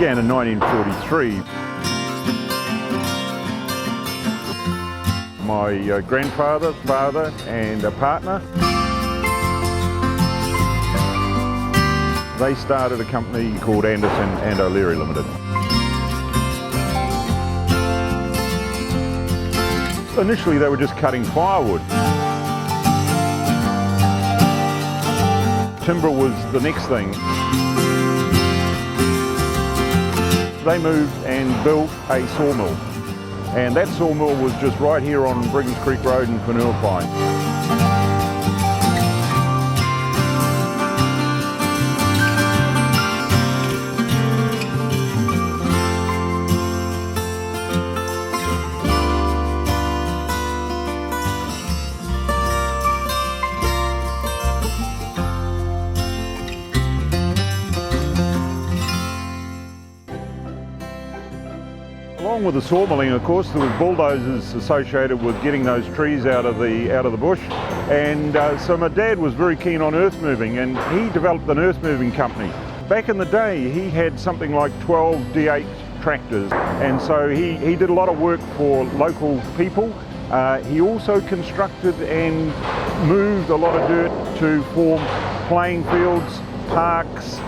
began in 1943. My grandfather, father and a partner, they started a company called Anderson and O'Leary Limited. Initially they were just cutting firewood. Timber was the next thing. They moved and built a sawmill, and that sawmill was just right here on Briggins Creek Road in Pinepac. Along with the sawmilling, of course, there was bulldozers associated with getting those trees out of the bush, and so my dad was very keen on earth moving, and he developed an earth moving company. Back in the day, he had something like 12 D8 tractors, and so he did a lot of work for local people. He also constructed and moved a lot of dirt to form playing fields, parks,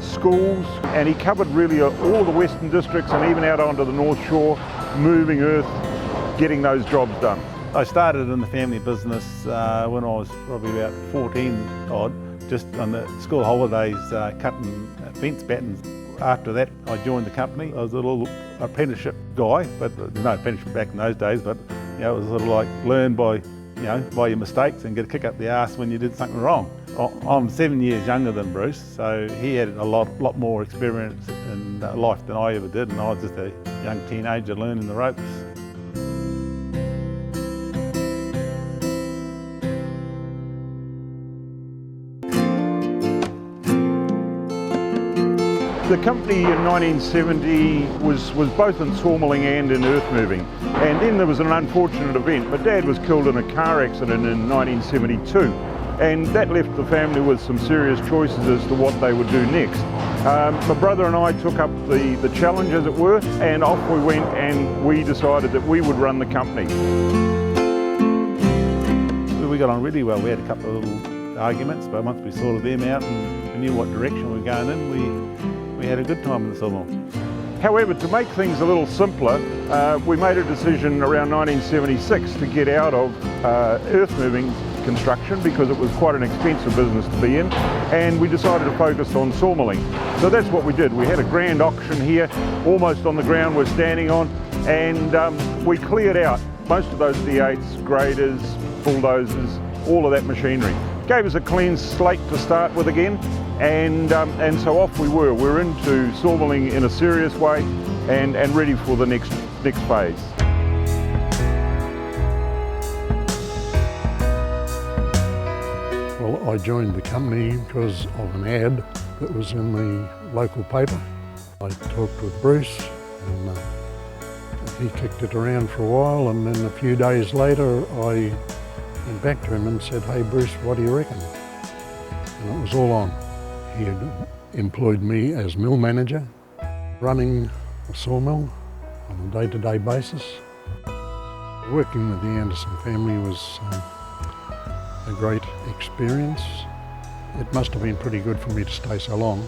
schools, and he covered really all the western districts and even out onto the North Shore, moving earth, getting those jobs done. I started in the family business when I was probably about 14 odd, just on the school holidays cutting fence battens. After that I joined the company. I was a little apprenticeship guy, but no apprenticeship back in those days, but you know, it was sort of like learn by by your mistakes and get a kick up the arse when you did something wrong. I'm 7 years younger than Bruce, so he had a lot more experience in life than I ever did, and I was just a young teenager learning the ropes. The company in 1970 was both in sawmilling and in earth moving, and then there was an unfortunate event. My dad was killed in a car accident in 1972, and that left the family with some serious choices as to what they would do next. My brother and I took up the challenge, as it were, and off we went, and we decided that we would run the company. We got on really well. We had a couple of little arguments, but once we sorted them out and we knew what direction we were going in, we had a good time in the sawmill. However, to make things a little simpler, we made a decision around 1976 to get out of earth moving construction because it was quite an expensive business to be in, and we decided to focus on sawmilling. So that's what we did. We had a grand auction here, almost on the ground we're standing on, and we cleared out most of those D8s, graders, bulldozers, all of that machinery. Gave us a clean slate to start with again, and so off we were. We're into sawmilling in a serious way and ready for the next phase. Well, I joined the company because of an ad that was in the local paper. I talked with Bruce, and he kicked it around for a while, and then a few days later I went back to him and said, "Hey Bruce, what do you reckon?" And it was all on. He had employed me as mill manager, running a sawmill on a day-to-day basis. Working with the Anderson family was a great experience. It must have been pretty good for me to stay so long.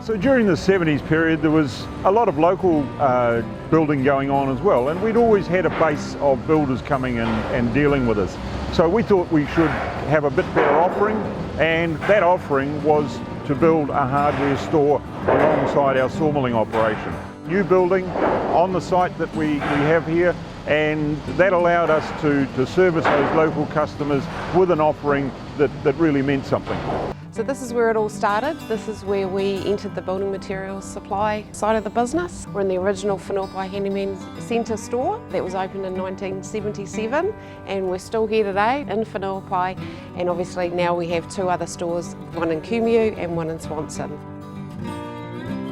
So during the 70s period, there was a lot of local building going on as well, and we'd always had a base of builders coming in and dealing with us. So we thought we should have a bit better offering, and that offering was to build a hardware store alongside our sawmilling operation. New building on the site that we have here, and that allowed us to service those local customers with an offering that really meant something. So this is where it all started. This is where we entered the building materials supply side of the business. We're in the original Pinepac Handyman Centre store that was opened in 1977, and we're still here today in Pinepac, and obviously now we have two other stores, one in Kumeu and one in Swanson.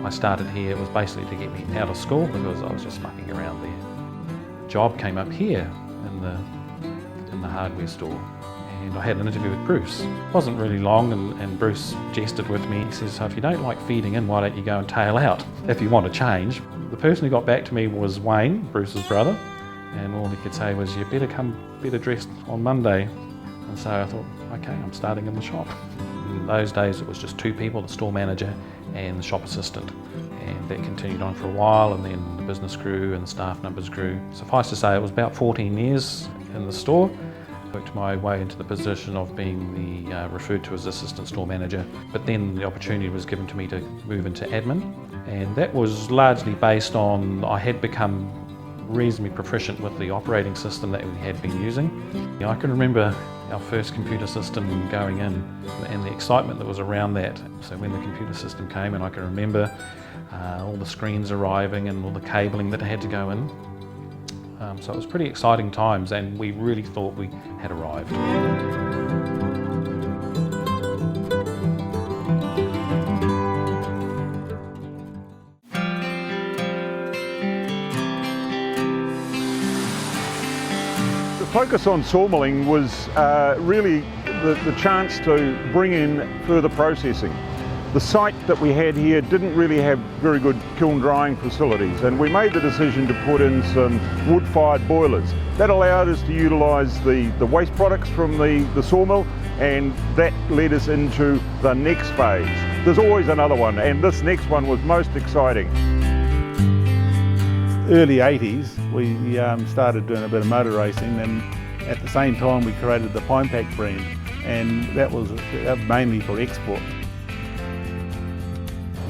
I started here, it was basically to get me out of school because I was just mucking around there. Job came up here in in the hardware store. And I had an interview with Bruce. It wasn't really long, and Bruce jested with me. He says, so if you don't like feeding in, why don't you go and tail out if you want to change? The person who got back to me was Wayne, Bruce's brother, and all he could say was, you better come better dressed on Monday. And so I thought, okay, I'm starting in the shop. In those days it was just 2 people, the store manager and the shop assistant. And that continued on for a while, and then the business grew and the staff numbers grew. Suffice to say, it was about 14 years in the store. Worked my way into the position of being the referred to as assistant store manager, but then the opportunity was given to me to move into admin, and that was largely based on I had become reasonably proficient with the operating system that we had been using. I can remember our first computer system going in and the excitement that was around that. So when the computer system came in, I can remember all the screens arriving and all the cabling that had to go in. So it was pretty exciting times, and we really thought we had arrived. The focus on sawmilling was really the chance to bring in further processing. The site that we had here didn't really have very good kiln drying facilities, and we made the decision to put in some wood-fired boilers. That allowed us to utilise the waste products from the sawmill, and that led us into the next phase. There's always another one, and this next one was most exciting. Early 80s we started doing a bit of motor racing, and at the same time we created the Pinepac brand, and that was mainly for export.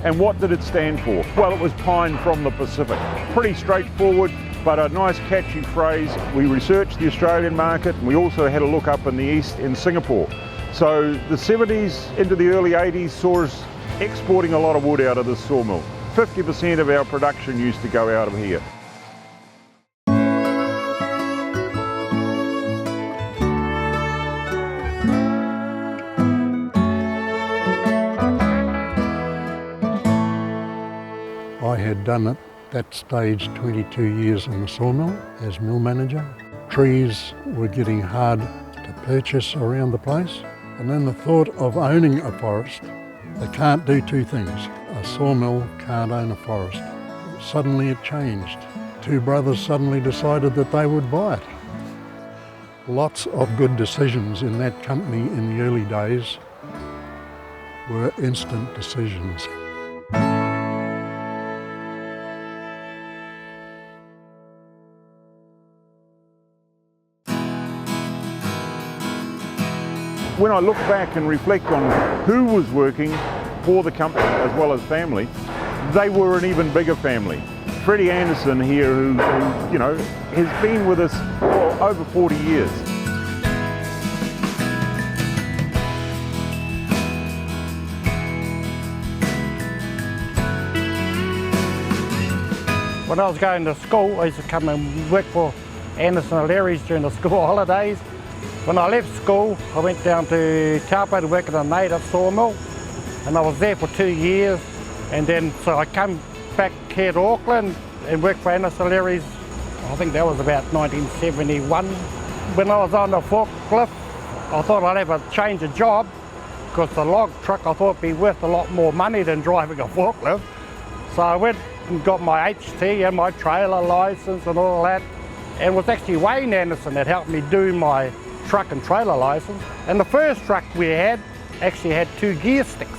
And what did it stand for? Well, it was pine from the Pacific. Pretty straightforward, but a nice catchy phrase. We researched the Australian market, and we also had a look up in the east in Singapore. So the 70s into the early 80s saw us exporting a lot of wood out of this sawmill. 50% of our production used to go out of here. I had done at that stage 22 years in the sawmill as mill manager. Trees were getting hard to purchase around the place, and then the thought of owning a forest. They can't do 2 things. A sawmill can't own a forest. Suddenly it changed. 2 brothers suddenly decided that they would buy it. Lots of good decisions in that company in the early days were instant decisions. When I look back and reflect on who was working for the company as well as family, they were an even bigger family. Freddie Anderson here, who you know, has been with us for over 40 years. When I was going to school, I used to come and work for Anderson and Larry's during the school holidays. When I left school, I went down to Taupo to work at a native sawmill, and I was there for 2 years. And then, so I came back here to Auckland and worked for Anderson and Larry's. I think that was about 1971. When I was on the forklift, I thought I'd have a change of job, because the log truck I thought would be worth a lot more money than driving a forklift. So I went and got my HT and my trailer license and all that. And it was actually Wayne Anderson that helped me do my truck and trailer license. And the first truck we had actually had 2 gear sticks.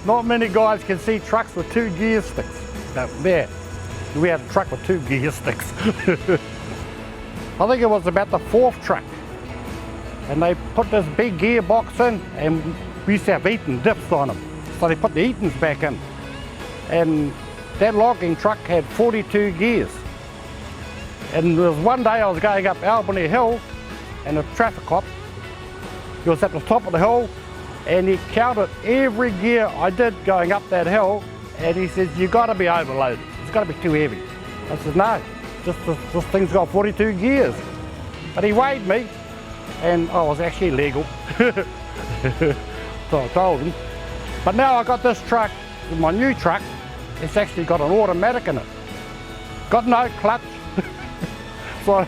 Not many guys can see trucks with 2 gear sticks. But there, we had a truck with 2 gear sticks. I think it was about the 4th truck. And they put this big gearbox in, and we used to have Eaton dips on them. So they put the Eatons back in. And that logging truck had 42 gears. And there was one day I was going up Albany Hill, and a traffic cop, he was at the top of the hill, and he counted every gear I did going up that hill, and he says, "You got to be overloaded. It's got to be too heavy." I said, "No, this thing's got 42 gears." But he weighed me, and I was actually legal. So I told him. But now I got this truck, my new truck, it's actually got an automatic in it. Got no clutch. So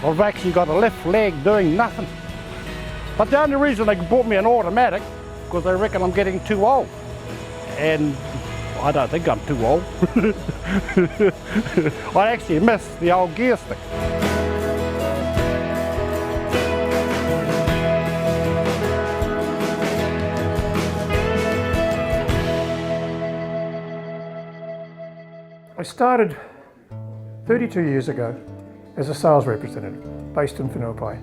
I've actually got a left leg doing nothing. But the only reason they bought me an automatic, because they reckon I'm getting too old. And I don't think I'm too old. I actually miss the old gear stick. I started 32 years ago as a sales representative based in Pinepac.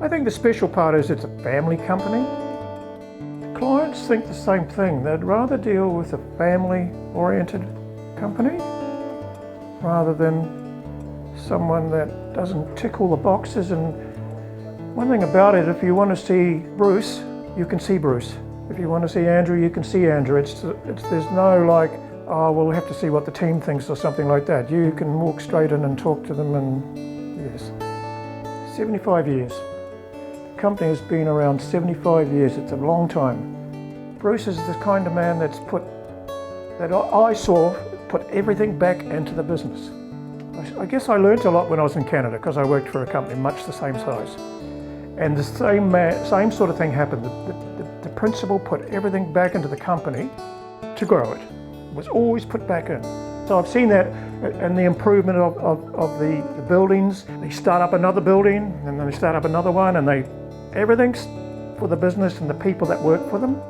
I think the special part is it's a family company. Clients think the same thing. They'd rather deal with a family-oriented company rather than someone that doesn't tick all the boxes. And one thing about it, if you want to see Bruce, you can see Bruce. If you want to see Andrew, you can see Andrew. There's no like, oh, we'll have to see what the team thinks or something like that. You can walk straight in and talk to them, and yes. 75 years. The company has been around 75 years. It's a long time. Bruce is the kind of man that I saw put everything back into the business. I guess I learned a lot when I was in Canada because I worked for a company much the same size. And the same sort of thing happened. The principal put everything back into the company to grow it. It was always put back in. So I've seen that and the improvement of the buildings. They start up another building and then they start up another one, and everything's for the business and the people that work for them.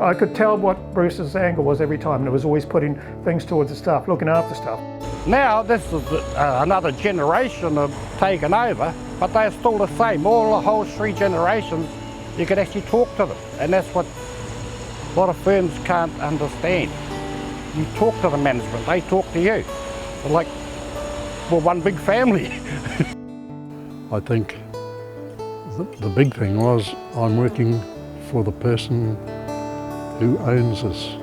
I could tell what Bruce's angle was every time, and it was always putting things towards the staff, looking after stuff. Now this is another generation of taken over, but they're still the same. All the whole 3 generations, you can actually talk to them, and that's what a lot of firms can't understand. You talk to the management, they talk to you. They're like, we're one big family. I think the big thing was I'm working for the person who owns us,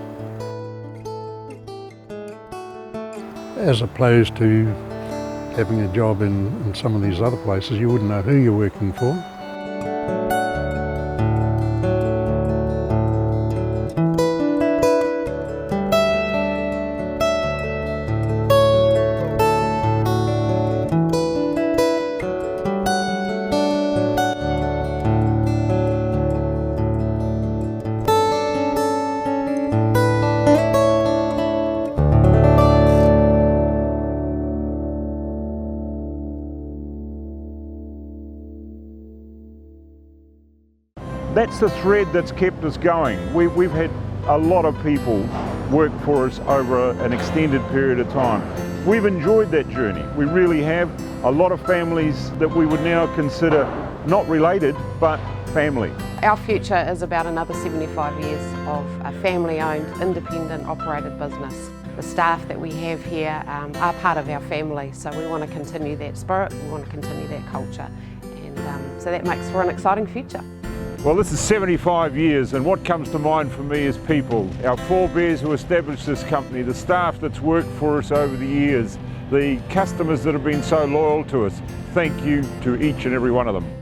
as opposed to having a job in some of these other places. You wouldn't know who you're working for. That's the thread that's kept us going. We've had a lot of people work for us over an extended period of time. We've enjoyed that journey. We really have. A lot of families that we would now consider not related, but family. Our future is about another 75 years of a family-owned, independent, operated business. The staff that we have here are part of our family, so we want to continue that spirit, we want to continue that culture, and so that makes for an exciting future. Well, this is 75 years, and what comes to mind for me is people. Our forebears who established this company, the staff that's worked for us over the years, the customers that have been so loyal to us. Thank you to each and every one of them.